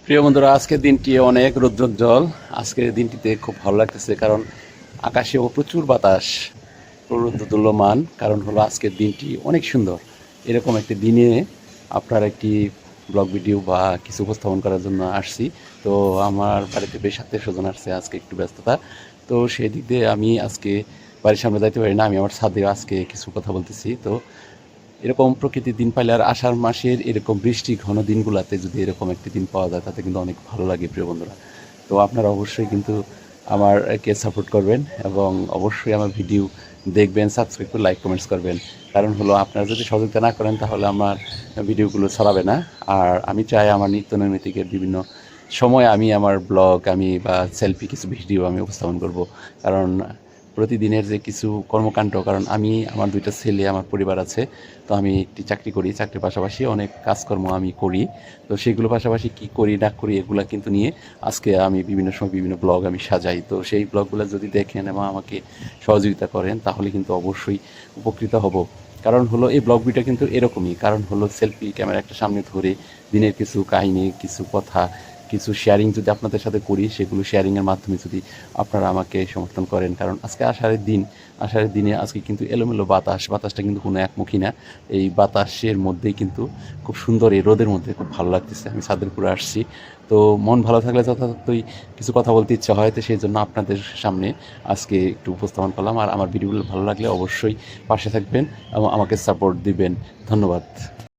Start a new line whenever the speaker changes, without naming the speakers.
প্রিয় বন্ধুরা, আজকের দিনটি অনেক রৌদ্রোজ্জ্বল। আজকের দিনটিতে খুব ভালো লাগতেছে, কারণ আকাশেও প্রচুর বাতাস, প্রদুল্যমান। কারণ হলো আজকের দিনটি অনেক সুন্দর। এরকম একটি দিনে আপনার একটি ব্লগ ভিডিও বা কিছু উপস্থাপন করার জন্য আসছি। তো আমার বাড়িতে বেশ আত্মীয় স্বজন আসছে, আজকে একটু ব্যস্ততা। তো সেই দিক দিয়ে আমি আজকে বাড়ির সামনে যাইতে পারি না, আমি আমার ছাদে আজকে কিছু কথা বলতেছি। তো এরকম প্রকৃতির দিন পাইলে, আর আষাঢ় মাসের এরকম বৃষ্টি ঘন দিনগুলোতে যদি এরকম একটি দিন পাওয়া যায়, তাতে কিন্তু অনেক ভালো লাগে প্রিয় বন্ধুরা। তো আপনারা অবশ্যই কিন্তু আমারকে সাপোর্ট করবেন এবং অবশ্যই আমার ভিডিও দেখবেন, সাবস্ক্রাইব করে লাইক কমেন্টস করবেন। কারণ হলো আপনারা যদি সহযোগিতা না করেন, তাহলে আমার ভিডিওগুলো ছড়াবে না। আর আমি চাই আমার নিত্য নৈমিত্তিকের বিভিন্ন সময় আমি আমার ব্লগ বা সেলফি কিছু ভিডিও আমি উপস্থাপন করব। কারণ প্রতিদিনের যে কিছু কর্মকাণ্ড, কারণ আমি আমার দুইটা ছেলে, আমার পরিবার আছে। তো আমি একটি চাকরি করি, চাকরির পাশাপাশি অনেক কাজকর্ম আমি করি। তো সেগুলো পাশাপাশি কি করি না করি এগুলো কিন্তু নিয়ে আজকে আমি বিভিন্ন সময় বিভিন্ন ব্লগ আমি সাজাই। তো সেই ব্লগগুলো যদি দেখেন এবং আমাকে সহযোগিতা করেন, তাহলে কিন্তু অবশ্যই উপকৃত হব। কারণ হলো এই ব্লগ ভিডিও কিন্তু এরকমই, কারণ হলো সেলফি ক্যামেরা একটা সামনে ধরে দিনের কিছু কাহিনী, কিছু কথা, কিছু শেয়ারিং যদি আপনাদের সাথে করি, সেগুলো শেয়ারিংয়ের মাধ্যমে যদি আপনারা আমাকে সমর্থন করেন। কারণ আজকে আষাঢ়ের দিন, আষাঢ়ের দিনে আজকে কিন্তু এলোমেলো বাতাসটা কিন্তু কোনো একমুখী না। এই বাতাসের মধ্যেই কিন্তু খুব সুন্দর, এই রোদের মধ্যে খুব ভালো লাগতেছে। আমি ছাদের উপরে আসছি। তো মন ভালো থাকলে যথাযথই কিছু কথা বলতে ইচ্ছা হয়, তো সেই জন্য আপনাদের সামনে আজকে একটু উপস্থাপন করলাম। আর আমার ভিডিওগুলো ভালো লাগলে অবশ্যই পাশে থাকবেন এবং আমাকে সাপোর্ট দিবেন। ধন্যবাদ।